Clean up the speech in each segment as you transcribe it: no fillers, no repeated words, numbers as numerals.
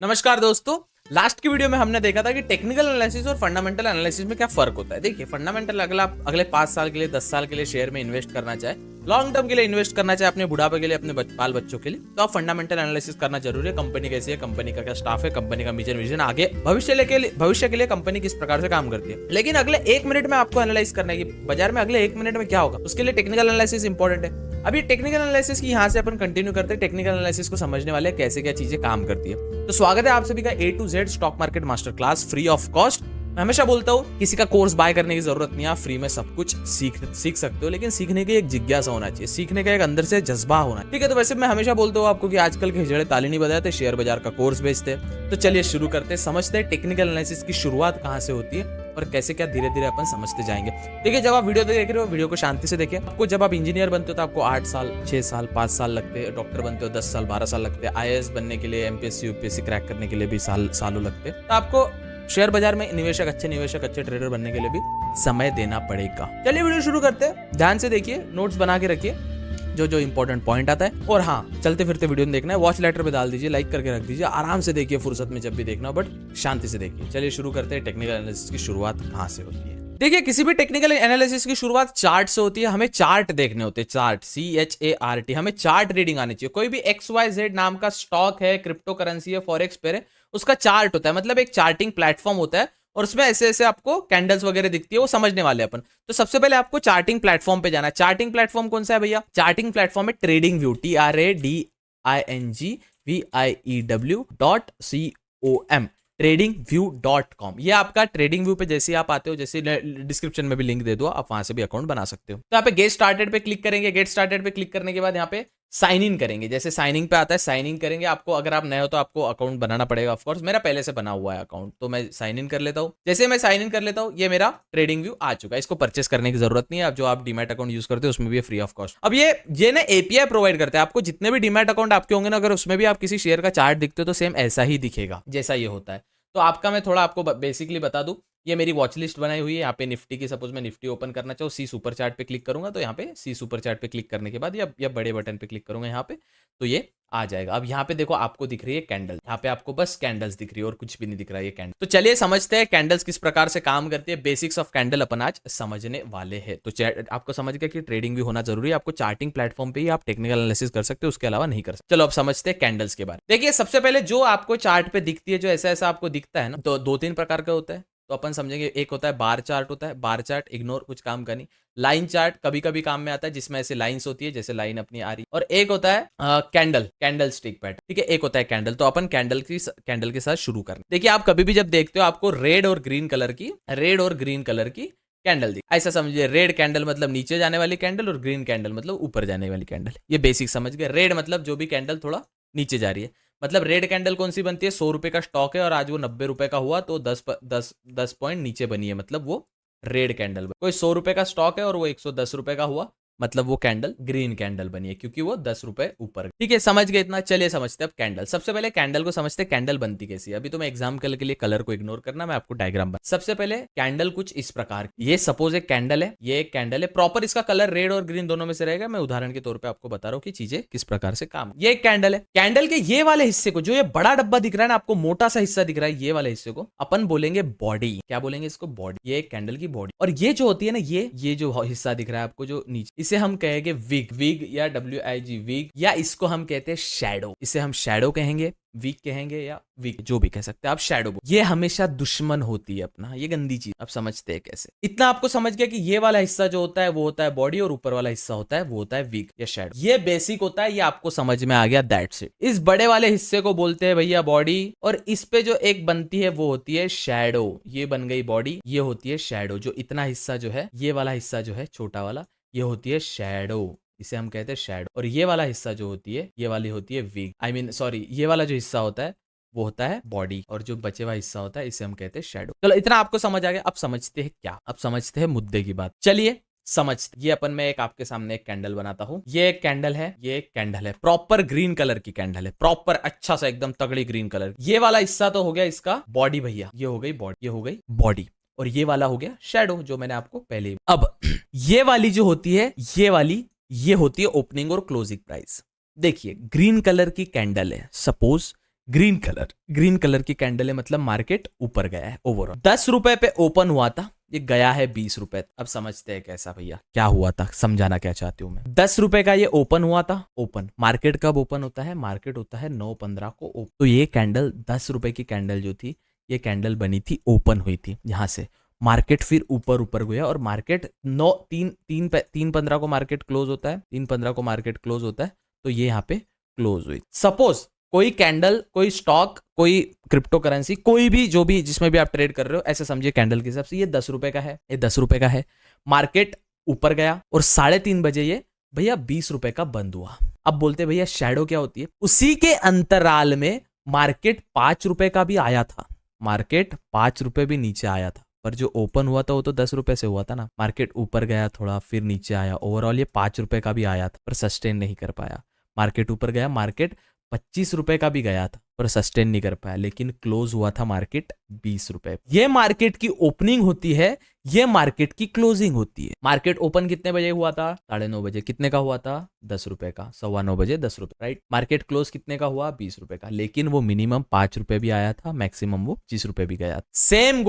नमस्कार दोस्तों। लास्ट की वीडियो में हमने देखा था कि टेक्निकल एनालिसिस और फंडामेंटल एनालिसिस में क्या फर्क होता है। देखिए, फंडामेंटल अगले 5 साल के लिए 10 साल के लिए शेयर में इन्वेस्ट करना चाहे, लॉन्ग टर्म के लिए इन्वेस्ट करना चाहे, अपने बुढ़ापे के लिए, अपने बाल बच्चों के लिए, तो आप फंडामेंटल एनालिसिस करना जरूरी है। कंपनी कैसी है, कंपनी का क्या स्टाफ है, कंपनी का मिशन विजन, आगे भविष्य के लिए कंपनी किस प्रकार से काम करती है। लेकिन अगले 1 मिनट में आपको एनालाइज करना है कि बाजार में अगले 1 मिनट में क्या होगा, उसके लिए टेक्निकल एनालिसिस इंपॉर्टेंट है। अभी टेक्निकल एनालिसिस की यहाँ से अपन कंटिन्यू करते हैं। टेक्निकल एनालिसिस को समझने वाले कैसे क्या चीजें काम करती है। तो स्वागत है आप सभी का A to Z stock market master class free of cost. मैं हमेशा बोलता हूँ किसी का कोर्स बाय करने की जरूरत नहीं है, आप फ्री में सब कुछ सीख सकते हो, लेकिन सीखने की एक जिज्ञासा होना चाहिए, सीखने का एक अंदर से जज्बा होना चाहिए। ठीक है, तो वैसे मैं हमेशा बोलता हूँ आपको कि आजकल के हिजड़े ताली नहीं बजाते, शेयर बाजार का कोर्स बेचते हैं। तो चलिए शुरू करते हैं, समझते हैं टेक्निकल एनालिसिस की शुरुआत कहाँ से होती है और कैसे क्या धीरे धीरे अपन समझते जाएंगे। देखिए, जब आप वीडियो देख रहे हो, वीडियो को शांति से देखिए। आपको जब आप इंजीनियर बनते हो तो आपको 8 साल, 6 साल, 5 साल लगते हैं। डॉक्टर बनते हो 10 साल, 12 साल लगते हैं। IAS बनने के लिए, MPSC UPSC क्रैक करने के लिए भी सालों लगते हैं। तो आपको शेयर बाजार में निवेशक, अच्छे ट्रेडर बनने के लिए भी समय देना पड़ेगा। चलिए वीडियो शुरू करते हैं। ध्यान से देखिए, नोट्स बना के रखिए जो इंपॉर्टेंट पॉइंट आता है। और हाँ, चलते फिरते वीडियो में देखना है, वॉच लेटर पे डाल दीजिए, लाइक करके रख दीजिए, आराम से देखिए, फुर्सत में जब भी देखना हो, बट शांति से देखिए। चलिए शुरू करते हैं। टेक्निकल एनालिसिस की शुरुआत कहाँ से होती है। देखिए, किसी भी टेक्निकल एनालिसिस की शुरुआत चार्ट से होती है। हमें चार्ट देखने होते हैं, चार्ट, CHART। हमें चार्ट रीडिंग आनी चाहिए। कोई भी XYZ नाम का स्टॉक है, क्रिप्टो करेंसी है, फॉरेक्स पेयर है, उसका चार्ट होता है, मतलब एक चार्टिंग प्लेटफॉर्म होता है और उसमें ऐसे ऐसे आपको कैंडल्स वगैरह दिखती है, वो समझने वाले अपन। तो सबसे पहले आपको चार्टिंग प्लेटफॉर्म पे जाना है। चार्टिंग प्लेटफॉर्म कौन सा है भैया? चार्टिंग प्लेटफॉर्म है ट्रेडिंग व्यू, TradingView.com, tradingview.com। ये आपका ट्रेडिंग व्यू पे जैसे आप आते हो, जैसे डिस्क्रिप्शन में भी लिंक दे दो, आप वहां से भी अकाउंट बना सकते हो। तो यहाँ पे गेट स्टार्टेड पे क्लिक करेंगे। गेट स्टार्टेड पे क्लिक करने के बाद यहाँ पे साइन इन करेंगे। जैसे साइन इन पे आता है, साइन इन करेंगे। आपको, अगर आप नए हो तो आपको अकाउंट बनाना पड़ेगा। ऑफ कोर्स मेरा पहले से बना हुआ है अकाउंट, तो मैं साइन इन कर लेता हूँ। जैसे मैं साइन इन कर लेता हूँ, ये मेरा ट्रेडिंग व्यू आ चुका है। इसको परचेस करने की जरूरत नहीं है। अब जो आप डीमैट अकाउंट यूज करते हो उसमें भी फ्री ऑफ कॉस्ट। अब ये ना API प्रोवाइड करते हैं आपको। जितने भी डीमैट अकाउंट आपके होंगे ना, अगर उसमें भी आप किसी शेयर का चार्ट दिखते हो तो सेम ऐसा ही दिखेगा जैसा ये होता है। तो आपका मैं थोड़ा आपको बेसिकली बता दूं, ये मेरी वॉच लिस्ट बनाई हुई है। यहाँ पे निफ्टी की, सपोज मैं निफ्टी ओपन करना चाहूँ, सी सुपर चार्ट पे क्लिक करूंगा, तो यहाँ पे सी सुपर चार्ट पे क्लिक करने के बाद या बड़े बटन पे क्लिक करूंगा यहाँ पे, तो ये आ जाएगा। अब यहाँ पे देखो, आपको दिख रही है कैंडल, यहाँ पे आपको बस कैंडल्स दिख रही है और कुछ भी नहीं दिख रहा है, ये कैंडल। तो चलिए समझते हैं कैंडल्स किस प्रकार से काम करती है। बेसिक्स ऑफ कैंडल अपन आज समझने वाले हैं। तो आपको समझ गया कि ट्रेडिंग भी होना जरूरी है। आपको चार्टिंग प्लेटफॉर्म पे ही आप टेक्निकल एनालिसिस कर सकते हो, उसके अलावा नहीं कर सकते। चलो अब समझते हैं कैंडल्स के बारे में। देखिए, सबसे पहले जो आपको चार्ट पे दिखती है, जो ऐसा ऐसा आपको दिखता है ना, तो 2-3 प्रकार का होता है। तो अपन समझेंगे, एक होता है बार चार्ट, होता है बार चार्ट, इग्नोर, कुछ काम का नहीं। लाइन चार्ट कभी कभी काम में आता है, जिसमें ऐसे लाइंस होती है, जैसे लाइन अपनी आ रही। और एक होता है कैंडल स्टिक पैटर्न। ठीक है, एक होता है कैंडल। तो अपन कैंडल के साथ शुरू करना। देखिए, आप कभी भी जब देखते हो, आपको रेड और ग्रीन कलर की कैंडल दी, ऐसा समझिए। रेड कैंडल मतलब नीचे जाने वाली कैंडल और ग्रीन कैंडल मतलब ऊपर जाने वाली कैंडल। ये बेसिक समझ गए। रेड मतलब जो भी कैंडल थोड़ा नीचे जा रही है, मतलब रेड कैंडल कौन सी बनती है? 100 रुपए का स्टॉक है और आज वो 90 रुपए का हुआ, तो 10 पॉइंट नीचे बनी है, मतलब वो रेड कैंडल। कोई 100 रुपए का स्टॉक है और वो 110 रुपए का हुआ, मतलब वो कैंडल ग्रीन कैंडल बनी है, क्योंकि वो 10 रुपए ऊपर। ठीक है, समझ गए इतना। चलिए समझते हैं अब कैंडल। सबसे पहले कैंडल को समझते हैं, कैंडल बनती कैसी है। अभी तो मैं एग्जाम्पल के लिए कलर को इग्नोर करना, मैं आपको डायग्राम बता। सबसे पहले कैंडल कुछ इस प्रकार, ये सपोज एक कैंडल है, ये एक कैंडल है। प्रॉपर इसका कलर रेड और ग्रीन दोनों में से रहेगा। मैं उदाहरण के तौर पर आपको बता रहा हूँ कि चीजें किस प्रकार से काम। ये एक कैंडल है। कैंडल के ये वाले हिस्से को, जो ये बड़ा डब्बा दिख रहा है ना आपको, मोटा सा हिस्सा दिख रहा है, ये वाले हिस्से को अपन बोलेंगे बॉडी। क्या बोलेंगे इसको? बॉडी। ये एक कैंडल की बॉडी। और ये जो होती है ना, ये जो हिस्सा दिख रहा है आपको, जो नीचे, इसे हम कहेंगे विग या WIG, विग, या इसको हम कहते हैं शैडो। इसे हम शैडो कहेंगे, वीक कहेंगे, या वीक, जो भी कह सकते हैं आप, शैडो। ये हमेशा दुश्मन होती है अपना, ये गंदी चीज। अब समझते हैं कैसे। इतना आपको समझ गया कि ये वाला हिस्सा जो होता है वो होता है बॉडी, और ऊपर वाला हिस्सा होता है वो होता है वीक या शैडो। ये बेसिक होता है, ये आपको समझ में आ गया, दैट्स इट। इस बड़े वाले हिस्से को बोलते हैं भैया बॉडी, और इस पे जो एक बनती है वो होती है शैडो। ये बन गई बॉडी, ये होती है शैडो। जो इतना हिस्सा जो है, ये वाला हिस्सा जो है छोटा वाला, ये होती है शैडो, इसे हम कहते हैं शैडो। और ये वाला हिस्सा जो होती है, ये वाली होती है विग, सॉरी, ये वाला जो हिस्सा होता है वो होता है बॉडी, और जो बचे हुआ हिस्सा होता है इसे हम कहते हैं शैडो। चलो इतना आपको समझ आ गया। अब समझते हैं क्या, अब समझते हैं मुद्दे की बात। चलिए समझते। ये अपन, मैं एक आपके सामने एक कैंडल बनाता हूं। ये एक कैंडल है, ये एक कैंडल है, प्रॉपर ग्रीन कलर की कैंडल है, प्रॉपर अच्छा सा एकदम तगड़ी ग्रीन कलर। ये वाला हिस्सा तो हो गया इसका बॉडी भैया, ये हो गई बॉडी, ये हो गई बॉडी। और ये वाला हो गया शैडो, जो मैंने आपको पहले। अब ये वाली जो होती है, ये होती है ओपनिंग और क्लोजिंग प्राइस। देखिए, ग्रीन कलर की कैंडल है, सपोज ग्रीन कलर की कैंडल है, मतलब मार्केट ऊपर गया है ओवरऑल। 10 रुपए पे ओपन हुआ था, ये गया है 20 रुपए। अब समझते हैं कैसा भैया, क्या हुआ था, समझाना क्या चाहती हूँ मैं। 10 रुपए का ये ओपन हुआ था। ओपन मार्केट कब ओपन होता है, मार्केट होता है 9:15 को ओपन। तो ये कैंडल 10 रुपए की कैंडल जो थी, ये कैंडल बनी थी, ओपन हुई थी यहाँ से। मार्केट फिर ऊपर गया और मार्केट 3:15 को मार्केट क्लोज होता है, 3:15 को मार्केट क्लोज होता है, तो ये यहाँ पे क्लोज हुई। सपोज कोई कैंडल, कोई स्टॉक, कोई क्रिप्टो करेंसी, कोई भी जो भी जिसमें भी आप ट्रेड कर रहे हो, ऐसे समझिए कैंडल के हिसाब से ये 10 रुपए का है, ये 10 रुपए का है। मार्केट ऊपर गया और 3:30 बजे ये भैया 20 रुपए का बंद हुआ। अब बोलते भैया शैडो क्या होती है, उसी के अंतराल में मार्केट 5 रुपए का भी आया था, मार्केट 5 रुपए भी नीचे आया था, पर जो ओपन हुआ था वो तो 10 रुपए से हुआ था ना। मार्केट ऊपर गया थोड़ा, फिर नीचे आया, ओवरऑल ये 5 रुपए का भी आया था पर सस्टेन नहीं कर पाया। मार्केट ऊपर गया, मार्केट 25 रुपए का भी गया था पर सस्टेन नहीं कर पाया, लेकिन क्लोज हुआ था मार्केट 20 रुपए। ये मार्केट की ओपनिंग होती है, ये मार्केट की क्लोजिंग होती है। मार्केट ओपन कितने बजे हुआ था, 9:30 बजे। कितने का हुआ था, 10 रुपए का। 9:15 बजे 10 रुपए, राइट। मार्केट क्लोज कितने का हुआ, 20 रुपए का, लेकिन वो मिनिमम 5 रुपए भी आया था, मैक्सिमम वो 25 रुपए भी गया। Same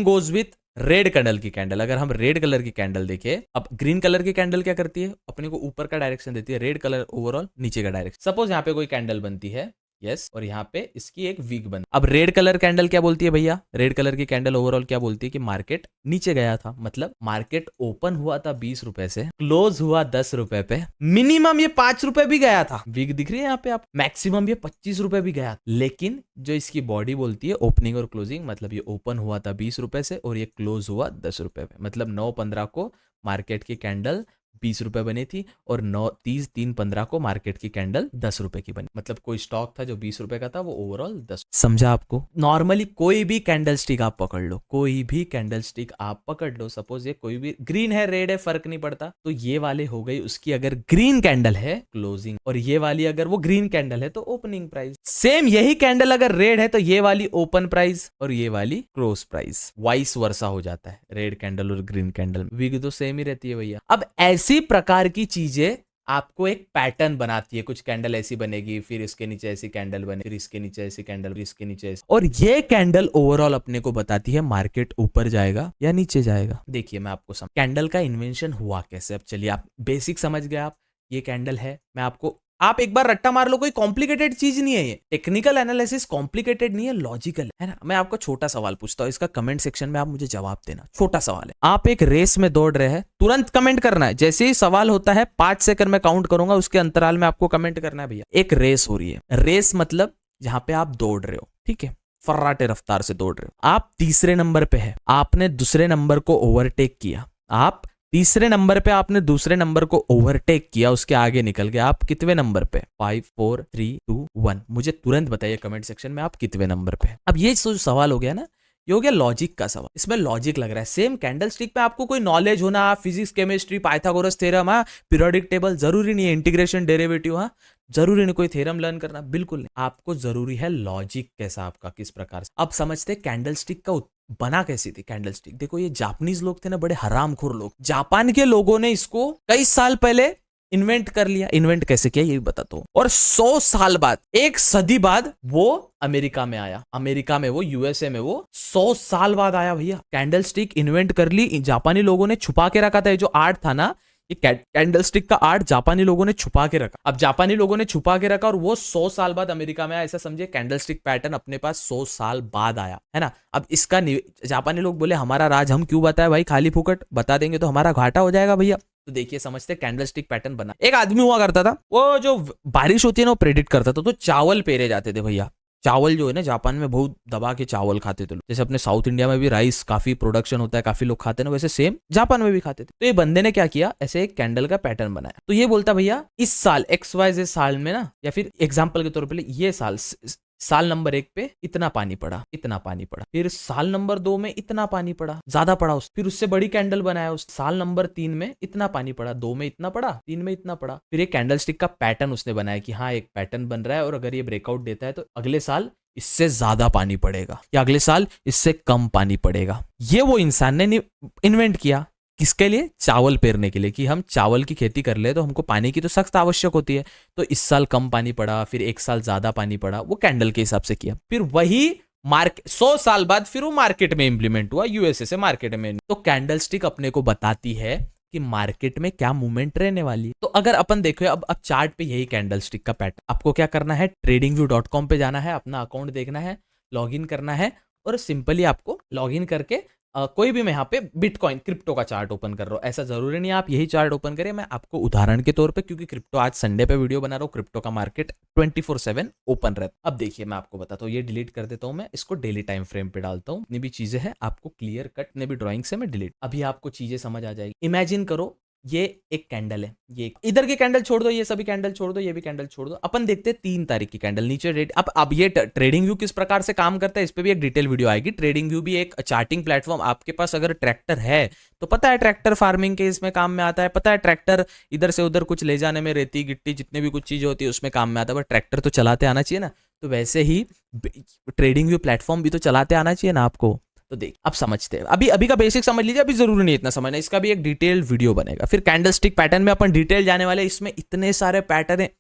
goes with red candle की कैंडल। अगर हम रेड कलर की कैंडल देखें, अब ग्रीन कलर की कैंडल क्या करती है, अपने को ऊपर का डायरेक्शन देती है, रेड कलर ओवरऑल नीचे का डायरेक्शन। सपोज यहाँ पे कोई कैंडल बनती है, यस, और यहाँ पे इसकी एक वीक बन। अब रेड कलर कैंडल क्या बोलती है भैया, रेड कलर की कैंडल ओवरऑल क्या बोलती है कि मार्केट नीचे गया था, मतलब मार्केट ओपन हुआ था 20 रुपए से, क्लोज हुआ 10 रुपए पे, मिनिमम ये 5 रुपए भी गया था, वीक दिख रही है यहाँ पे आप, मैक्सिमम ये 25 रुपए भी गया। लेकिन जो इसकी बॉडी बोलती है ओपनिंग और क्लोजिंग, मतलब ये ओपन हुआ था 20 रुपए से और ये क्लोज हुआ 10 रुपए पे, मतलब 9:15 को मार्केट की कैंडल 20 रुपए बनी थी और 3:15 को मार्केट की कैंडल 10 रुपए की बनी। मतलब कोई स्टॉक था जो 20 रुपए का था, वो ओवरऑल 10। समझा आपको। नॉर्मली कोई भी कैंडल स्टिक आप पकड़ लो, कोई भी कैंडल स्टिक आप पकड़ लो, सपोज ये कोई भी ग्रीन है, रेड है, फर्क नहीं पड़ता, तो ये वाले हो गई उसकी अगर ग्रीन कैंडल है क्लोजिंग, और ये वाली अगर वो ग्रीन कैंडल है तो ओपनिंग प्राइस। सेम यही कैंडल अगर रेड है तो ये वाली ओपन प्राइस और ये वाली क्लोज प्राइस, वाइस वर्सा हो जाता है रेड कैंडल और ग्रीन कैंडल, वीक तो सेम ही रहती है भैया। अब ऐसी प्रकार की चीजें आपको एक पैटर्न बनाती है, कुछ कैंडल ऐसी बनेगी, फिर इसके नीचे ऐसी कैंडल बने, फिर इसके नीचे ऐसी कैंडल, फिर इसके नीचे ऐसी, और ये कैंडल ओवरऑल अपने को बताती है मार्केट ऊपर जाएगा या नीचे जाएगा। देखिए मैं आपको कैंडल का इन्वेंशन हुआ कैसे। अब चलिए, आप बेसिक समझ गए, आप ये कैंडल है, मैं आपको, आप एक बार रट्टा मार लो, कोई कॉम्प्लिकेटेड चीज नहीं है ये, टेक्निकल एनालिसिस कॉम्प्लिकेटेड नहीं है, लॉजिकल है ना। मैं आपको छोटा सवाल पूछता हूँ, इसका कमेंट सेक्शन में आप मुझे जवाब देना। छोटा सवाल है, आप एक रेस में दौड़ रहे हैं, तुरंत कमेंट करना है, जैसे ही सवाल होता है 5 सेकंड में काउंट करूंगा, उसके अंतराल में आपको कमेंट करना है भैया। एक रेस हो रही है, रेस मतलब जहां पे आप दौड़ रहे हो, ठीक है, फर्राटे रफ्तार से दौड़ रहे हो, आप तीसरे नंबर पे है, आपने दूसरे नंबर को ओवरटेक किया, आप तीसरे नंबर पे आपने दूसरे नंबर को ओवरटेक किया, उसके आगे निकल गया, आप कितवे नंबर पे, 5 4 3 2 1, मुझे तुरंत बताइए कमेंट सेक्शन में आप कितवे नंबर पे। अब ये जो सवाल हो गया ना, ये हो गया लॉजिक का सवाल, इसमें लॉजिक लग रहा है। सेम कैंडल स्टिक पे आपको कोई नॉलेज होना, physics, chemistry, Pythagoras theorem, periodic table, जरूरी नहीं है, इंटीग्रेशन, डेरिवेटिव, जरूरी नहीं कोई थ्योरम लर्न करना, बिल्कुल नहीं, आपको जरूरी है लॉजिक कैसा आपका, किस प्रकार से। अब समझते कैंडल स्टिक का बना कैसी थी कैंडल स्टिक। देखो ये जापानीज लोग थे ना, बड़े हरामखोर लोग, जापान के लोगों ने इसको कई साल पहले इन्वेंट कर लिया। इन्वेंट कैसे किया ये भी बताता हूं। और 100 साल बाद, 1 सदी बाद वो अमेरिका में आया, अमेरिका में वो, यूएसए में वो 100 साल बाद आया भैया। कैंडल स्टिक इन्वेंट कर ली, जापानी लोगों ने छुपा के रखा था। ये जो आर्ट था ना, ये कैंडल स्टिक का आर्ट जापानी लोगों ने छुपा के रखा। अब जापानी लोगों ने छुपा के रखा और वो 100 साल बाद अमेरिका में आया, ऐसा समझिए कैंडल स्टिक पैटर्न अपने पास 100 साल बाद आया, है ना। अब इसका जापानी लोग बोले हमारा राज हम क्यों बताए भाई, खाली फुकट बता देंगे तो हमारा घाटा हो जाएगा भैया। तो देखिए समझते कैंडल स्टिक पैटर्न बना। एक आदमी हुआ करता था, वो जो बारिश होती है ना वो प्रेडिक्ट करता था, तो चावल पेरे जाते थे भैया। चावल जो है ना, जापान में बहुत दबा के चावल खाते थे लोग, जैसे अपने साउथ इंडिया में भी राइस काफी प्रोडक्शन होता है, काफी लोग खाते हैं ना, वैसे सेम जापान में भी खाते थे। तो ये बंदे ने क्या किया, ऐसे एक कैंडल का पैटर्न बनाया। तो ये बोलता भैया इस साल XYZ साल में ना, या फिर एग्जाम्पल के तौर पर ये साल नंबर 1 पे इतना पानी पड़ा, इतना पानी पड़ा, फिर साल नंबर 2 में इतना पानी पड़ा, ज्यादा पड़ा, फिर उससे बड़ी कैंडल बनाया, उस साल नंबर 3 में इतना पानी पड़ा, 2 में इतना पड़ा, 3 में इतना पड़ा। फिर एक कैंडल स्टिक का पैटर्न उसने बनाया कि हाँ एक पैटर्न बन रहा है, और अगर ये ब्रेकआउट देता है तो अगले साल इससे ज्यादा पानी पड़ेगा या अगले साल इससे कम पानी पड़ेगा। ये वो इंसान ने इन्वेंट किया, किसके लिए? चावल पेरने के लिए, कि हम चावल की खेती कर ले तो हमको पानी की तो सख्त आवश्यक होती है। तो इस साल कम पानी पड़ा, फिर एक साल ज्यादा पानी पड़ा, वो कैंडल के हिसाब से किया। फिर वही मार्केट 100 साल बाद फिर वो मार्केट में इंप्लीमेंट हुआ, यूएसए से मार्केट में। तो कैंडल स्टिक अपने को बताती है कि मार्केट में क्या मूवमेंट रहने वाली है। तो अगर अपन देखो अब चार्ट पे यही कैंडल स्टिक का पैटर्न, आपको क्या करना है, tradingview.com पे जाना है, अपना अकाउंट देखना है, लॉगिन करना है, और सिंपली आपको लॉगिन करके कोई भी, मैं यहाँ पे बिटकॉइन क्रिप्टो का चार्ट ओपन कर रहा हूँ, ऐसा जरूरी नहीं है आप यही चार्ट ओपन करें, मैं आपको उदाहरण के तौर पे, क्योंकि क्रिप्टो आज संडे पे वीडियो बना रहा हूँ, क्रिप्टो का मार्केट 24/7 ओपन रहता है। अब देखिए मैं आपको बताता हूँ, ये डिलीट कर देता हूँ, मैं इसको डेली टाइम फ्रेम पे डालता हूँ, जितनी भी चीजें हैं आपको क्लियर कट, जितने भी ड्रॉइंग से मैं डिलीट, अभी आपको चीजें समझ आ जाएगी। इमेजिन करो ये एक कैंडल है, ये इधर की कैंडल छोड़ दो, ये सभी कैंडल छोड़ दो, ये भी कैंडल छोड़ दो, अपन देखते हैं 3 तारीख की कैंडल नीचे रेट। अब ये ट्रेडिंग व्यू किस प्रकार से काम करता है, इस पे भी एक डिटेल वीडियो आएगी। ट्रेडिंग व्यू भी एक चार्टिंग प्लेटफॉर्म, आपके पास अगर ट्रैक्टर है तो पता है ट्रैक्टर फार्मिंग के इसमें काम में आता है, पता है ट्रैक्टर इधर से उधर कुछ ले जाने में, रेती गिट्टी जितने भी कुछ चीजें होती है उसमें काम में आता है, बट ट्रैक्टर तो चलाते आना चाहिए ना। तो वैसे ही ट्रेडिंग व्यू प्लेटफॉर्म भी तो चलाते आना चाहिए ना आपको। तो देख अब समझते हैं, अभी का बेसिक समझ लीजिए, अभी जरूरी नहीं इतना समझना, इसका भी एक डिटेल वीडियो बनेगा। फिर कैंडल स्टिक पैटर्न में अपन डिटेल जाने वाले, इसमें इतने सारे पैटर्न है,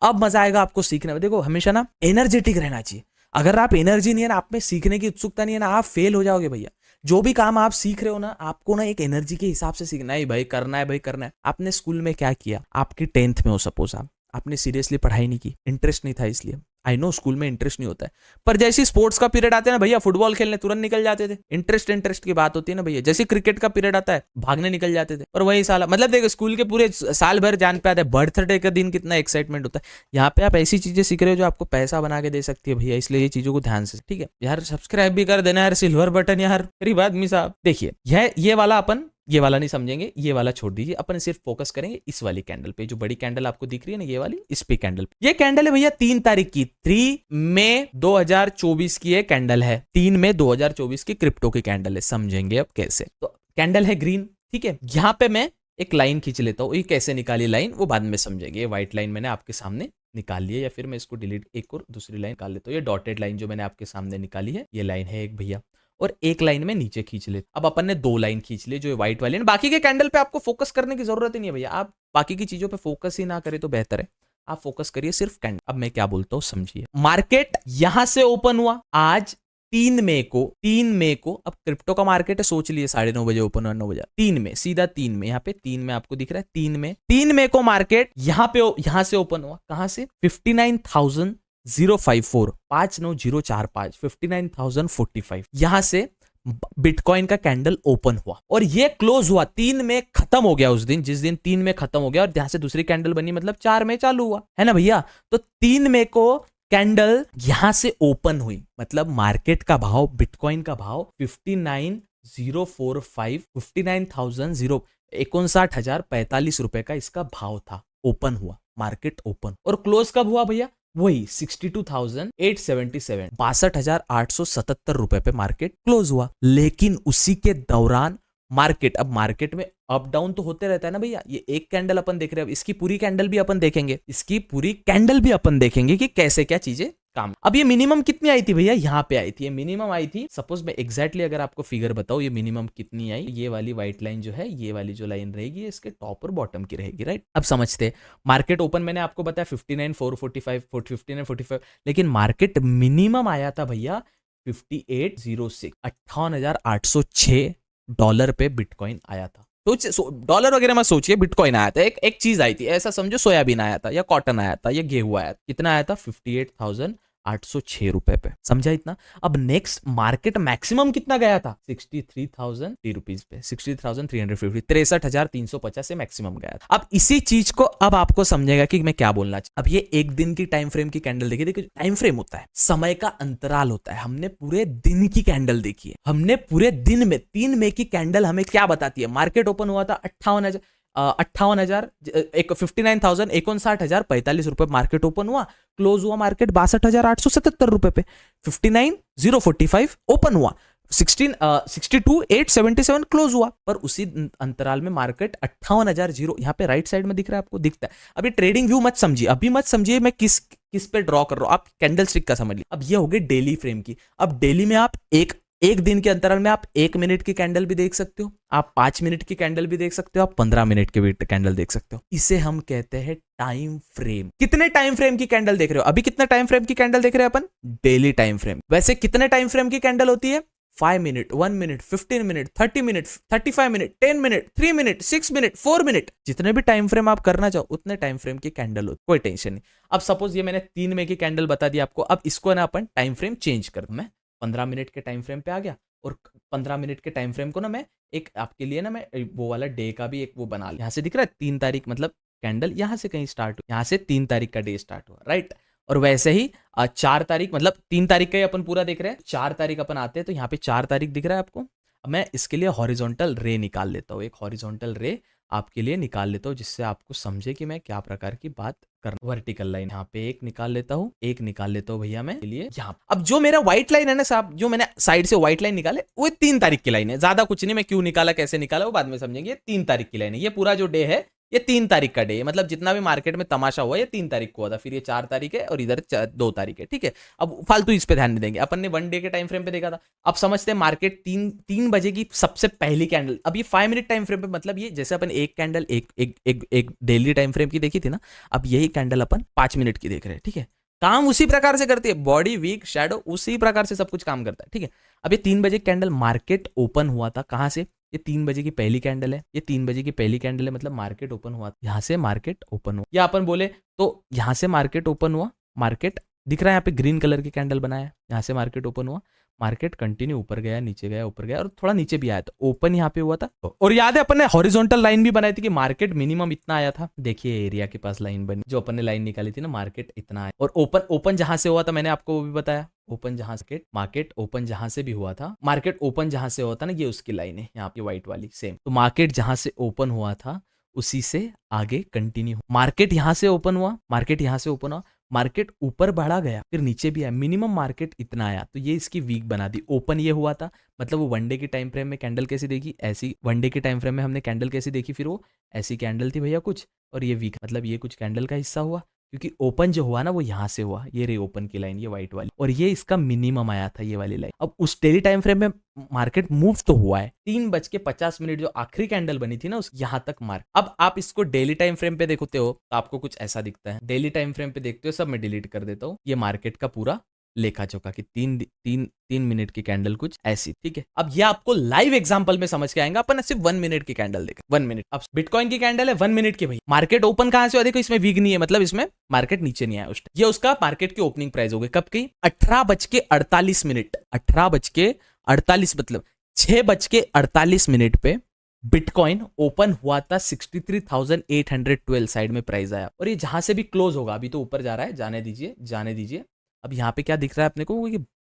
अब मजा आएगा आपको सीखने में। देखो हमेशा ना एनर्जेटिक रहना चाहिए, अगर आप एनर्जी नहीं है ना, आप में सीखने की उत्सुकता नहीं है ना, आप फेल हो जाओगे भैया। जो भी काम आप सीख रहे हो ना, आपको ना एक एनर्जी के हिसाब से सीखना है, भाई करना है, भाई करना है। आपने स्कूल में क्या किया, आपकी 10th में हो सपोज, आपने सीरियसली पढ़ाई नहीं की, इंटरेस्ट नहीं था, इसलिए आई नो स्कूल में इंटरेस्ट नहीं होता है, पर जैसे स्पोर्ट्स का पीरियड आता है ना भैया, फुटबॉल खेलने तुरंत निकल जाते थे, इंटरेस्ट की बात होती है ना भैया। जैसे क्रिकेट का पीरियड आता है भागने निकल जाते थे, और वही साल, मतलब देखो स्कूल के पूरे साल भर जान पे आता है, बर्थडे का दिन कितना एक्साइटमेंट होता है। यहाँ पे आप ऐसी चीजें सीख रहे हो जो आपको पैसा बना के दे सकती है भैया, इसलिए ये चीजों को ध्यान से, ठीक है यार, सब्सक्राइब भी कर देना यार, सिल्वर बटन यार, गरीब आदमी साहब। देखिए ये वाला अपन, ये वाला नहीं समझेंगे, ये वाला छोड़ दीजिए, अपन सिर्फ फोकस करेंगे इस वाली कैंडल पे, जो बड़ी कैंडल आपको दिख रही है ना, ये वाली, इस पे कैंडल पे। ये कैंडल है भैया 3 तारीख की, 3 मई 2024 की ये कैंडल है, 3 मई 2024 की क्रिप्टो की कैंडल है। समझेंगे अब कैसे। तो कैंडल है ग्रीन, ठीक है, यहाँ पे मैं एक लाइन खींच लेता हूँ, ये कैसे निकाली लाइन वो बाद में समझेंगे। ये व्हाइट लाइन मैंने आपके सामने निकाल लिया, या फिर मैं इसको डिलीट, एक और दूसरी लाइन निकाल लेता हूँ। ये डॉटेड लाइन जो मैंने आपके सामने निकाली है, ये लाइन है एक भैया, और एक लाइन में नीचे खींच ले। अब अपन ने 2 लाइन खींच ली, जो व्हाइट वाली है। बाकी के कैंडल पे आपको फोकस करने की जरूरत ही नहीं है भैया, आप बाकी की चीजों पे फोकस ही ना करें तो बेहतर है, आप फोकस करिए सिर्फ कैंडल। अब मैं क्या बोलता हूँ समझिए, मार्केट यहां से ओपन हुआ आज 3 मई को, अब क्रिप्टो का मार्केट है, सोच लिए 9:30 बजे ओपन हुआ, 9 बजे, 3 मई, सीधा 3 मई, यहाँ पे 3 मई आपको दिख रहा है, 3 मई को मार्केट यहां से ओपन हुआ, कहां से, 59,054, 59045, 59,045, यहां से बिटकॉइन का कैंडल ओपन हुआ, और ये क्लोज हुआ 3 में, खत्म हो गया उस दिन, जिस दिन 3 में खत्म हो गया, और यहां से दूसरी कैंडल बनी, मतलब 4 में चालू हुआ, है ना भैया। तो 3 में को कैंडल यहां से ओपन हुई, मतलब मार्केट का भाव, बिटकॉइन का भाव 59,045, 59,045 रुपए का इसका भाव था, ओपन हुआ, मार्केट ओपन। और क्लोज कब हुआ भैया, वही 62,877, 62,877 रुपए पे मार्केट क्लोज हुआ। लेकिन उसी के दौरान मार्केट, अब मार्केट में अप डाउन तो होते रहता है ना भैया, ये एक कैंडल अपन देख रहे हैं, इसकी पूरी कैंडल भी अपन देखेंगे, कि कैसे क्या चीजें काम। अब ये मिनिमम कितनी आई थी भैया, यहाँ पे आई थी, ये मिनिमम आई थी, सपोज मैं एग्जैक्टली अगर आपको फिगर बताऊं, ये मिनिमम कितनी आई, ये वाली व्हाइट लाइन जो है, ये वाली जो लाइन रहेगी, इसके टॉप और बॉटम की रहेगी, राइट। अब समझते हैं, मार्केट ओपन मैंने आपको बताया 59,445, 59,45, लेकिन मार्केट मिनिमम आया था भैया 5806, $58,806 पे बिटकॉइन आया था। तो डॉलर वगैरह मत सोचिए, बिटकॉइन आया था, एक चीज आई थी, ऐसा समझो सोयाबीन आया था, या कॉटन आया था, या गेहूं आया था, कितना आया था, 58,806 रुपए पे, समझा इतना। अब नेक्स्ट मार्केट मैक्सिमम कितना गया था, 63,000 रुपीज पे, 63,350, 63,350 से मैक्सिमम गया था। अब इसी चीज को अब आपको समझेगा कि मैं क्या बोलना चाहता। अब ये एक दिन की टाइम फ्रेम की कैंडल देखिए, देखिए टाइम फ्रेम होता है, समय का अंतराल होता है, हमने पूरे दिन की कैंडल देखी है, हमने पूरे दिन में 3 मई की कैंडल हमें क्या बताती है, मार्केट ओपन हुआ था 59,045 रुपए मार्केट ओपन हुआ, क्लोज हुआ मार्केट 62,877 रुपए पे, 59,045 ओपन हुआ, 62,877 क्लोज हुआ, पर उसी अंतराल में मार्केट 58,000 यहाँ पे राइट साइड में दिख रहा है, आपको दिखता है। अभी ट्रेडिंग व्यू मत समझिए, अभी मत समझिए मैं किस पे ड्रॉ कर रहा हूं, आप कैंडल स्टिक का समझ लीजिए। अब ये हो गई डेली फ्रेम की। अब डेली में आप एक एक दिन के अंतराल में आप 1 मिनट की कैंडल भी देख सकते हो, आप 5 मिनट की कैंडल भी देख सकते हो, आप 15 मिनट की भी कैंडल देख सकते हो। इसे हम कहते हैं टाइम फ्रेम। कितने टाइम फ्रेम की कैंडल देख रहे हो? अभी कितने टाइम फ्रेम की कैंडल देख रहे हैं अपन? Daily time frame. वैसे कितने टाइम फ्रेम की कैंडल होती है? 5 minute, 1 minute, 15 minute, 30 minute, 35 minute, 10 minute, 3 minute, 6 minute, 4 minute, जितने भी टाइम फ्रेम आप करना चाहो उतने टाइम फ्रेम की कैंडल होती, कोई टेंशन नहीं। अब सपोज ये मैंने 3 में की कैंडल बता दी आपको, अब इसको ना अपन टाइम फ्रेम चेंज कर दूं, मैं 15 मिनट के टाइम फ्रेम पे आ गया और 15 मिनट के टाइम फ्रेम को ना मैं एक आपके लिए ना मैं वो वाला डे का भी एक वो बना लिया। यहाँ से दिख रहा है 3 तारीख, मतलब कैंडल यहाँ से कहीं स्टार्ट हुआ, यहाँ से 3 तारीख का डे स्टार्ट हुआ, राइट। और वैसे ही 4 तारीख, मतलब 3 तारीख का ही अपन पूरा देख रहे हैं, 4 तारीख अपन आते हैं तो यहाँ पे 4 तारीख दिख रहा है आपको। अब मैं इसके लिए हॉरिजॉन्टल रे निकाल लेता हूँ, एक हॉरिजॉन्टल रे आपके लिए निकाल लेता हूँ जिससे आपको समझे कि मैं क्या प्रकार की बात कर। वर्टिकल लाइन यहाँ पे एक निकाल लेता हूँ, एक निकाल लेता हूँ भैया मैं लिए यहाँ। अब जो मेरा व्हाइट लाइन है ना साहब, जो मैंने साइड से व्हाइट लाइन निकाले वो 3 तारीख की लाइन है, ज्यादा कुछ नहीं। मैं क्यों निकाला, कैसे निकाला वो बाद में समझेंगे। 3 तारीख की लाइन है, ये पूरा जो डे है ये 3 तारीख का डे है, मतलब जितना भी मार्केट में तमाशा हुआ ये 3 तारीख को हुआ था, फिर ये 4 तारीख है और इधर 2 तारीख है, ठीक है। अब फालतू इस पे ध्यान नहीं देंगे, अपन ने 1 डे के टाइम फ्रेम पे देखा था। अब समझते हैं मार्केट 3 बजे की सबसे पहली कैंडल। अब ये 5 मिनट टाइम फ्रेम पे, मतलब ये जैसे अपन एक कैंडल एक डेली टाइम फ्रेम की देखी थी ना, अब यही कैंडल अपन 5 मिनट की देख रहे हैं, ठीक है। काम उसी प्रकार से करती है, बॉडी वीक शैडो उसी प्रकार से सब कुछ काम करता है, ठीक है। अब ये 3 बजे कैंडल मार्केट ओपन हुआ था, कहां से? ये 3 बजे की पहली कैंडल है, ये 3 बजे की पहली कैंडल है, मतलब मार्केट ओपन हुआ, यहां से मार्केट ओपन हुआ, या अपन बोले तो यहां से मार्केट ओपन हुआ, मार्केट दिख रहा है यहाँ पे ग्रीन कलर की कैंडल बनाया है, यहां से मार्केट ओपन हुआ, मार्केट कंटिन्यू ऊपर गया, नीचे गया, ऊपर गया और थोड़ा नीचे भी आया था, ओपन यहाँ पे हुआ था। और याद है अपन ने हॉरिजॉन्टल लाइन भी बनाई थी कि मार्केट मिनिमम इतना आया था। देखिए एरिया के पास लाइन बनी, जो अपन ने लाइन निकाली थी ना, मार्केट इतना आया। और ओपन जहां से हुआ था मैंने आपको वो भी बताया, ओपन जहां से मार्केट ओपन जहां से भी हुआ था, मार्केट ओपन जहां से हुआ था ना, ये उसकी लाइन है यहाँ पे व्हाइट वाली सेम। तो मार्केट जहां से ओपन हुआ था उसी से आगे कंटिन्यू, मार्केट यहां से ओपन हुआ, मार्केट यहां से ओपन हुआ, मार्केट ऊपर बढ़ा गया, फिर नीचे भी आया, मिनिमम मार्केट इतना आया, तो ये इसकी वीक बना दी। ओपन ये हुआ था, मतलब वो 1 डे की टाइम फ्रेम में कैंडल कैसी देखी, ऐसी 1 डे के टाइम फ्रेम में हमने कैंडल कैसी देखी, फिर वो ऐसी कैंडल थी भैया कुछ, और ये वीक, मतलब ये कुछ कैंडल का हिस्सा हुआ, क्योंकि ओपन जो हुआ ना वो यहां से हुआ, ये रे ओपन की लाइन, ये व्हाइट वाली, और ये इसका मिनिमम आया था, ये वाली लाइन। अब उस डेली टाइम फ्रेम में मार्केट मूव तो हुआ है, 3:50 जो आखिरी कैंडल बनी थी ना उस यहां तक मार्क। अब आप इसको डेली टाइम फ्रेम पे देखते हो तो आपको कुछ ऐसा दिखता है, डेली टाइम फ्रेम पे देखते हो, सब मैं डिलीट कर देता हूं, ये मार्केट का पूरा लेखा जोखा कि 3 मिनट की कैंडल कुछ ऐसी, ठीक है। अब ये आपको लाइव एग्जांपल में समझ के आएगा, अपन सिर्फ 1 मिनट की कैंडल देखा, 1 मिनट। अब बिटकॉइन की कैंडल है 1 मिनट की, भाई मार्केट ओपन कहां से हुआ देखो, इसमें वीक नहीं है, मतलब इसमें मार्केट नीचे नहीं आया उस टाइम। ये उसका मार्केट की ओपनिंग प्राइस हो गई, कब की? 18:48, 18:48, मतलब 6:48 पे बिटकॉइन ओपन हुआ था, 63,812 साइड में प्राइस आया, और ये जहां से भी क्लोज होगा, अभी तो ऊपर जा रहा है, जाने दीजिए जाने दीजिए। अब यहाँ पे क्या दिख रहा है अपने को,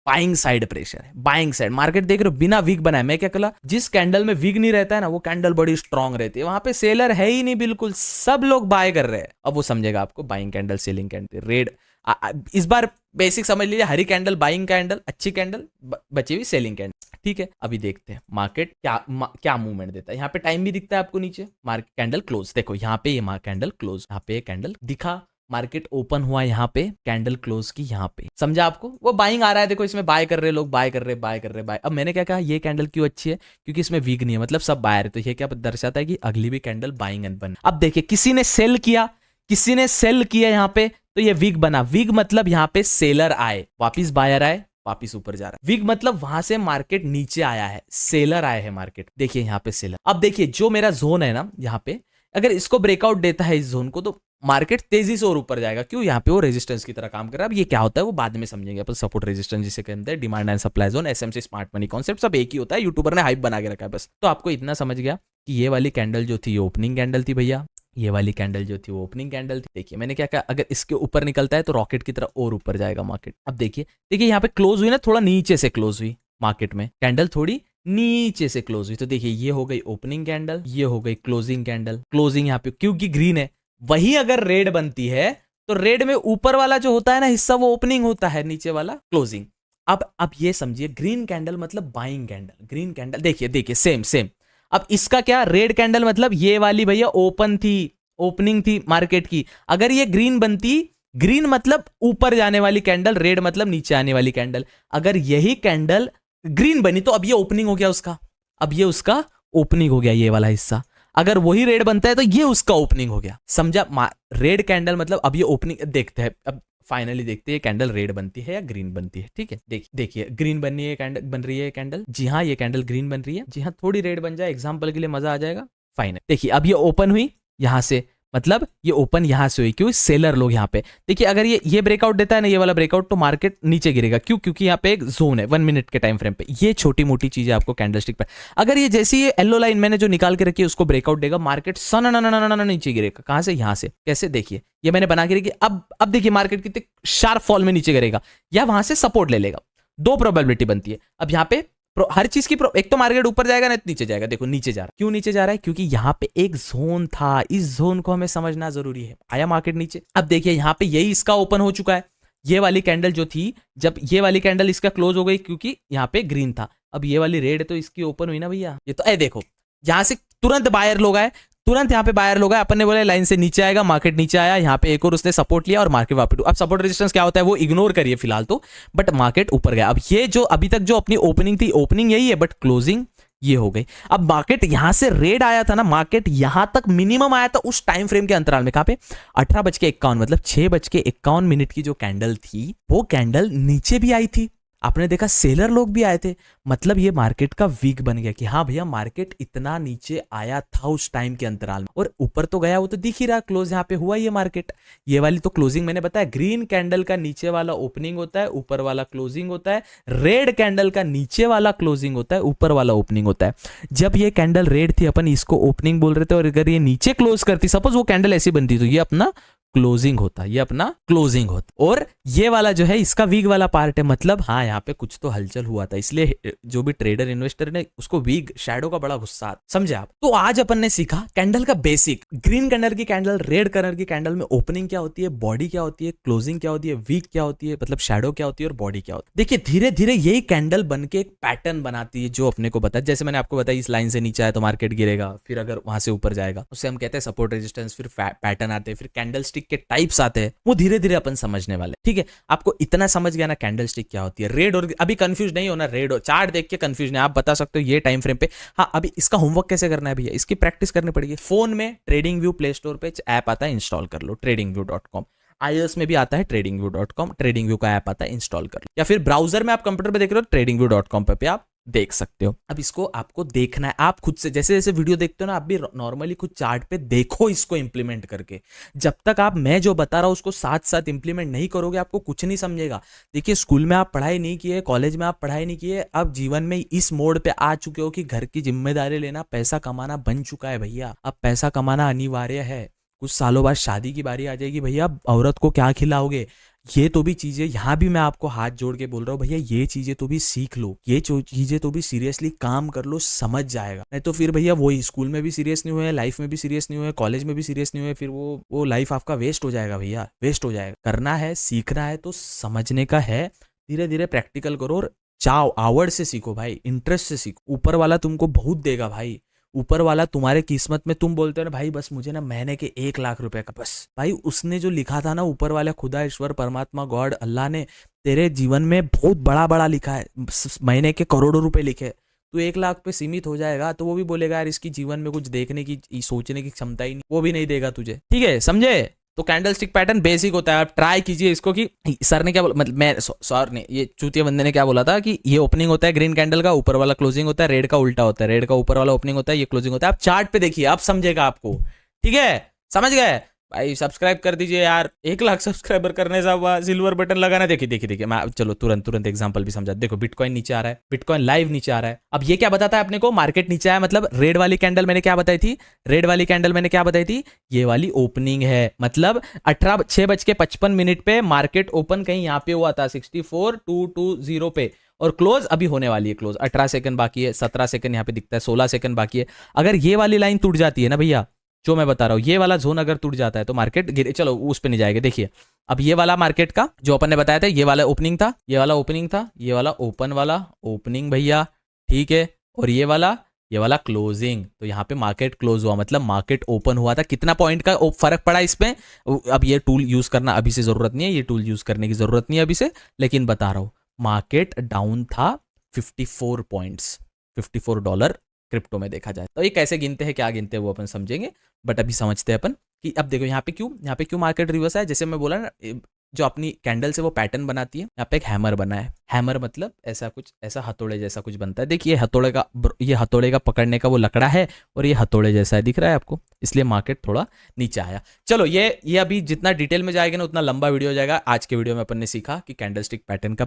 बाइंग साइड प्रेशर है, बाइंग साइड मार्केट देख रहे हो बिना वीक बनाए। मैं क्या कहा, जिस कैंडल में वीक नहीं रहता है ना वो कैंडल बड़ी स्ट्रांग रहती है, वहां पे सेलर है ही नहीं बिल्कुल, सब लोग बाय कर रहे हैं। अब वो समझेगा आपको, buying candle, selling candle, red. इस बार बेसिक समझ लीजिए, हरी कैंडल बाइंग कैंडल, अच्छी कैंडल, बची हुई सेलिंग कैंडल, ठीक है। अभी देखते हैं मार्केट क्या मूवमेंट देता है। यहाँ पे टाइम भी दिखता है आपको नीचे, मार्केट कैंडल क्लोज, देखो यहाँ पे ये कैंडल क्लोज, यहाँ पे कैंडल दिखा, मार्केट ओपन हुआ यहाँ पे, कैंडल क्लोज की यहाँ पे, समझा आपको? वो बाइंग आ रहा है, देखो इसमें बाय कर रहे लोग, बाय कर रहे बाय। अब मैंने क्या कहा, ये कैंडल क्यों अच्छी है, क्योंकि इसमें वीक नहीं है, मतलब सब बायर है, तो ये क्या दर्शाता है कि अगली भी कैंडल बाइंग एंड बन। अब देखिए किसी ने सेल किया यहाँ पे, तो ये वीक बना, वीक मतलब यहाँ पे सेलर आए, वापिस बायर आए, वापिस ऊपर जा रहा है, वीक मतलब वहां से मार्केट नीचे आया है, सेलर आए हैं मार्केट, देखिए यहाँ पे सेलर। अब देखिए जो मेरा जोन है ना यहाँ पे, अगर इसको ब्रेकआउट देता है इस जोन को, तो मार्केट तेजी से और ऊपर जाएगा, क्यों? यहाँ पे वो रेजिस्टेंस की तरह काम कर रहा है। अब ये क्या होता है वो बाद में समझेंगे अपन, सपोर्ट रेजिस्टेंस जिसे कहते हैं, demand and supply zone, SMC, smart money concept सब एक ही होता है, यूट्यूबर ने हाइप बना के रखा है बस। तो आपको इतना समझ गया कि ये वाली कैंडल जो थी ये ओपनिंग कैंडल थी भैया, ये वाली कैंडल जो थी वो ओपनिंग कैंडल थी। देखिए मैंने क्या कहा, अगर इसके ऊपर निकलता है तो रॉकेट की तरह और ऊपर जाएगा मार्केट। अब देखिए यहाँ पे क्लोज हुई ना, थोड़ा नीचे से क्लोज हुई मार्केट में, कैंडल थोड़ी नीचे से क्लोज हुई, तो देखिए ये हो गई ओपनिंग कैंडल, ये हो गई क्लोजिंग कैंडल। क्लोजिंग यहाँ पे क्योंकि ग्रीन है, वही अगर रेड बनती है तो रेड में ऊपर वाला जो होता है ना हिस्सा वो ओपनिंग होता है, नीचे वाला क्लोजिंग। अब ये समझिए, ग्रीन कैंडल मतलब बाइंग कैंडल, ग्रीन कैंडल देखिए सेम। अब इसका क्या, रेड कैंडल मतलब ये वाली भैया ओपन थी, ओपनिंग थी मार्केट की, अगर ये ग्रीन बनती, ग्रीन मतलब ऊपर जाने वाली कैंडल, रेड मतलब नीचे आने वाली कैंडल, अगर यही कैंडल ग्रीन बनी तो अब ये ओपनिंग हो गया उसका, अब ये उसका ओपनिंग हो गया ये वाला हिस्सा। अगर वही रेड बनता है तो ये उसका ओपनिंग हो गया, समझा। रेड कैंडल मतलब अब ये ओपनिंग देखते हैं, अब फाइनली देखते हैं कैंडल रेड बनती है या ग्रीन बनती है। ठीक है, देखिए ग्रीन बननी है कैंडल, बन रही है कैंडल, जी हाँ ये कैंडल ग्रीन बन रही है, जी हाँ थोड़ी रेड बन जाए एग्जांपल के लिए मजा आ जाएगा। फाइनल देखिए अब ये ओपन हुई यहां से, मतलब ये ओपन यहां से हुई, क्यों सेलर लोग यहाँ पे देखिए, अगर ये ब्रेकआउट देता है ना ये वाला ब्रेकआउट, तो मार्केट नीचे गिरेगा। क्यों? क्योंकि यहाँ पे एक जोन है 1 मिनट के टाइम फ्रेम पे। ये छोटी मोटी चीजें आपको कैंडलस्टिक पे, अगर ये जैसी ये येलो लाइन मैंने जो निकाल के रखी है उसको ब्रेकआउट देगा, मार्केट सन नीचे गिरेगा। कहां से? यहाँ से। कैसे? देखिए ये मैंने बना के रखी, अब देखिए मार्केट कितने शार्प फॉल में नीचे गिरेगा या वहां से सपोर्ट ले लेगा। दो प्रोबेबिलिटी बनती है। अब यहाँ पे हर चीज की एक तो मार्केट ऊपर जाएगा ना नीचे जाएगा। देखो नीचे जा रहा है, क्यों नीचे जा रहा है? क्योंकि यहाँ पे एक जोन था, इस जोन को हमें समझना जरूरी है। आया मार्केट नीचे, अब देखिए यहाँ पे यही इसका ओपन हो चुका है। ये वाली कैंडल जो थी, जब ये वाली कैंडल इसका क्लोज हो गई क्योंकि यहाँ पे ग्रीन था, अब ये वाली रेड तो इसकी ओपन हुई ना भैया। ये तो देखो यहाँ से तुरंत बायर लोग आए, तुरंत यहाँ पे बायर लोग आए, अपन ने बोला लाइन से नीचे आएगा, मार्केट नीचे आया, यहाँ पे एक और उसने सपोर्ट लिया और मार्केट वापस। अब सपोर्ट रेजिस्टेंस क्या होता है वो इग्नोर करिए फिलहाल तो, बट मार्केट ऊपर गया। अब ये जो अभी तक जो अपनी ओपनिंग थी, ओपनिंग यही है बट क्लोजिंग ये हो गई। अब मार्केट यहां से रेड आया था ना, मार्केट यहां तक मिनिमम आया था उस टाइम फ्रेम के अंतराल में। कहां पे? 18:51 मतलब 6:51 की जो कैंडल थी वो कैंडल नीचे भी आई थी। आपने देखा सेलर लोग भी आए थे, मतलब ये मार्केट का वीक बन गया कि हाँ भैया मार्केट इतना नीचे आया था उस टाइम के अंतराल में, और ऊपर तो गया वो तो दिख ही रहा, क्लोज यहाँ पे हुआ ये मार्केट। ये वाली तो क्लोजिंग मैंने बताया, ग्रीन कैंडल का नीचे वाला ओपनिंग होता है, ऊपर वाला क्लोजिंग होता है। रेड कैंडल का नीचे वाला क्लोजिंग होता है, ऊपर वाला ओपनिंग होता है। जब ये कैंडल रेड थी अपन इसको ओपनिंग बोल रहे थे, और अगर ये नीचे क्लोज करती, सपोज वो कैंडल ऐसी बनती, तो ये अपना क्लोजिंग होता, ये अपना क्लोजिंग होता। और ये वाला जो है इसका वीक वाला पार्ट है, मतलब हाँ यहाँ पे कुछ तो हलचल हुआ था, इसलिए जो भी ट्रेडर इन्वेस्टर ने उसको वीक शैडो का बड़ा गुस्सा, समझे आप। तो आज अपन ने सीखा कैंडल का बेसिक, ग्रीन कलर की कैंडल, रेड कलर की कैंडल में ओपनिंग क्या होती है, बॉडी क्या होती है, क्लोजिंग क्या होती है, वीक क्या होती है, मतलब शैडो क्या होती है और बॉडी क्या होती है। देखिए धीरे धीरे यही कैंडल बन के एक पैटर्न बनाती है जो अपने को बताया। जैसे मैंने आपको बताया इस लाइन से नीचे आया तो मार्केट गिरेगा, फिर अगर वहां से ऊपर जाएगा उससे हम कहते हैं सपोर्ट रेजिस्टेंस, फिर पैटर्न आते हैं, फिर कैंडल स्टिक के टाइप्स आते हैं, वो धीरे धीरे अपन समझने वाले। ठीक है, आपको इतना समझ गया ना कैंडल स्टिक क्या होती है, रेड और अभी कंफ्यूज नहीं होना, रेड और चार्ट देख के कंफ्यूज नहीं, आप बता सकते हो ये टाइम फ्रेम पे। हाँ अभी इसका होमवर्क कैसे करना है भैया, इसकी प्रैक्टिस करनी पड़ेगी। फोन में ट्रेडिंग व्यू प्ले स्टोर पे ऐप आता है, इंस्टॉल कर लो tradingview.com। iOS में भी आता है tradingview.com, ट्रेडिंग व्यू का ऐप आता है, इंस्टॉल कर लो। या फिर ब्राउजर में आप कंप्यूटर पे देख रहे हो tradingview.com पे आप देख सकते हो। अब इसको आपको देखना है, आप खुद से जैसे जैसे वीडियो देखते हो ना, आप भी नॉर्मली खुद चार्ट पे देखो इसको इंप्लीमेंट करके। जब तक आप मैं जो बता रहा हूं उसको साथ साथ इंप्लीमेंट नहीं करोगे आपको कुछ नहीं समझेगा। देखिए स्कूल में आप पढ़ाई नहीं किए, कॉलेज में आप पढ़ाई नहीं किए, अब जीवन में इस मोड पे आ चुके हो कि घर की जिम्मेदारी लेना, पैसा कमाना बन चुका है भैया। अब पैसा कमाना अनिवार्य है, कुछ सालों बाद शादी की बारी आ जाएगी भैया, औरत को क्या खिलाओगे, ये तो भी चीजें, यहाँ भी मैं आपको हाथ जोड़ के बोल रहा हूँ भैया ये चीजें तो भी सीख लो, ये चीजें तो भी सीरियसली काम कर लो, समझ जाएगा। नहीं तो फिर भैया वही स्कूल में भी सीरियस नहीं हुए, लाइफ में भी सीरियस नहीं हुए, कॉलेज में भी सीरियस नहीं हुए, फिर वो लाइफ आपका वेस्ट हो जाएगा भैया, वेस्ट हो जाएगा। करना है, सीखना है तो समझने का है, धीरे धीरे प्रैक्टिकल करो और चाव आवड़ से सीखो भाई, इंटरेस्ट से सीखो। ऊपर वाला तुमको बहुत देगा भाई, ऊपर वाला तुम्हारे किस्मत में, तुम बोलते हो ना भाई बस मुझे ना महीने के 1 लाख रुपए का, बस भाई उसने जो लिखा था ना ऊपर वाला खुदा ईश्वर परमात्मा गॉड अल्लाह ने तेरे जीवन में बहुत बड़ा बड़ा लिखा है, महीने के करोड़ों रुपए लिखे, तू 1 लाख पे सीमित हो जाएगा तो वो भी बोलेगा यार इसकी जीवन में कुछ देखने की, सोचने की क्षमता ही नहीं, वो भी नहीं देगा तुझे। ठीक है समझे। तो कैंडल स्टिक पैटर्न बेसिक होता है, आप ट्राई कीजिए इसको। कि सर ने क्या बोला, मतलब मैं सर ने, ये चूतिया बंदे ने क्या बोला था कि ये ओपनिंग होता है ग्रीन कैंडल का, ऊपर वाला क्लोजिंग होता है, रेड का उल्टा होता है, रेड का ऊपर वाला ओपनिंग होता है, ये क्लोजिंग होता है। आप चार्ट पे देखिए, आप समझेगा आपको। ठीक है समझ गए भाई, सब्सक्राइब कर दीजिए यार, 1 लाख सब्सक्राइबर करने से सिल्वर बटन लगाना। देखिए मैं चलो तुरंत एग्जांपल भी समझा। देखो बिटकॉइन नीचे आ रहा है, बिटकॉइन लाइव नीचे आ रहा है। अब ये क्या बताता है अपने को, मार्केट नीचे आया, मतलब रेड वाली कैंडल मैंने क्या बताई थी, रेड वाली कैंडल मैंने क्या बताई थी, ये वाली ओपनिंग है, मतलब 6:55 पे मार्केट ओपन कहीं यहाँ पे हुआ था 64,220 पे, और क्लोज अभी होने वाली है, क्लोज 18 सेकंड बाकी है, 17 सेकंड यहाँ पे दिखता है, 16 सेकंड बाकी है। अगर ये वाली लाइन टूट जाती है ना भैया, जो मैं बता रहा हूं, ये वाला जोन अगर टूट जाता है तो मार्केट गिरे, चलो उस पे नहीं जाएगा। देखिए अब ये वाला मार्केट का जो अपन ने बताया था, ये वाला ओपनिंग था, ये वाला ओपनिंग था, ये वाला ओपन वाला ओपनिंग भैया, ठीक है, और ये वाला क्लोजिंग। तो यहाँ पे मार्केट क्लोज हुआ, मतलब मार्केट ओपन हुआ था। कितना पॉइंट का फर्क पड़ा इसमें, अब ये टूल यूज करना अभी से जरूरत नहीं है, ये टूल यूज करने की जरूरत नहीं है अभी से, लेकिन बता रहा हूं मार्केट डाउन था 54 पॉइंट्स, $54 क्रिप्टो में देखा जाए। तो ये कैसे गिनते हैं, क्या गिनते हैं वो अपन समझेंगे, बट अभी समझते हैं अपन कि अब देखो यहाँ पे क्यों मार्केट रिवर्स है। जैसे मैं बोला ना, जो अपनी कैंडल से वो पैटर्न बनाती है, यहाँ पे एक हैमर बना है। हैमर मतलब ऐसा कुछ, ऐसा हथौड़े जैसा कुछ बनता है। देखिए ये हथौड़े का पकड़ने का वो लकड़ा है और ये हथौड़े जैसा है, दिख रहा है आपको, इसलिए मार्केट थोड़ा नीचे आया। चलो ये अभी जितना डिटेल में जाएगा ना उतना लंबा वीडियो हो जाएगा। आज के वीडियो में अपन ने सीखा कि कैंडलस्टिक पैटर्न का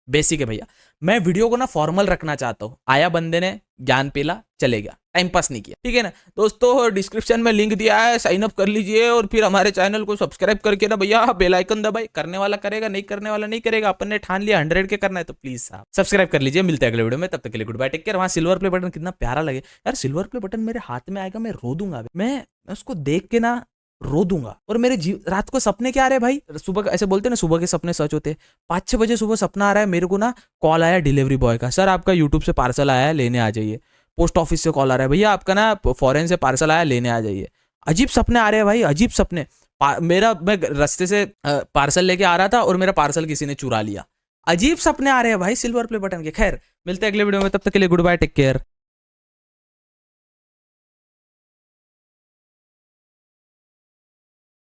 बेसिक है भैया। मैं वीडियो को ना फॉर्मल रखना चाहता हूँ। आया बंदे ने ज्ञान पेला, चले गया, टाइम पास नहीं किया, ठीक है ना दोस्तों। डिस्क्रिप्शन में लिंक दिया है, साइन अप कर लीजिए और फिर हमारे चैनल को सब्सक्राइब करके ना भैया बेल आइकन दबाइए। करने वाला करेगा, नहीं करने वाला नहीं करेगा। अपन ने ठान लिया 100 के करना है तो प्लीज साहब सब्सक्राइब कर लीजिए। मिलते हैं अगले वीडियो में, तब तक के लिए गुड बाय, टेक केयर। वहां सिल्वर प्ले बटन कितना प्यारा लगे यार, सिल्वर प्ले बटन मेरे हाथ में आएगा, मैं रो दूंगा, मैं उसको देख के ना रो दूंगा। और मेरे रात को सपने क्या आ रहे हैं भाई, सुबह ऐसे बोलते हैं ना, सुबह के सपने सच होते हैं। 5-6 बजे सुबह सपना आ रहा है मेरे को ना, कॉल आया डिलीवरी बॉय का, सर आपका यूट्यूब से पार्सल आया है, लेने आ जाइए। पोस्ट ऑफिस से कॉल आ रहा है, भैया आपका ना फॉरेन से पार्सल आया, लेने आ जाइए। अजीब सपने आ रहे हैं भाई, अजीब सपने। मैं रास्ते से पार्सल लेके आ रहा था और मेरा पार्सल किसी ने चुरा लिया। अजीब सपने आ रहे हैं भाई सिल्वर प्ले बटन के। खैर मिलते हैं अगले वीडियो में, तब तक के लिए गुड बाय, टेक केयर।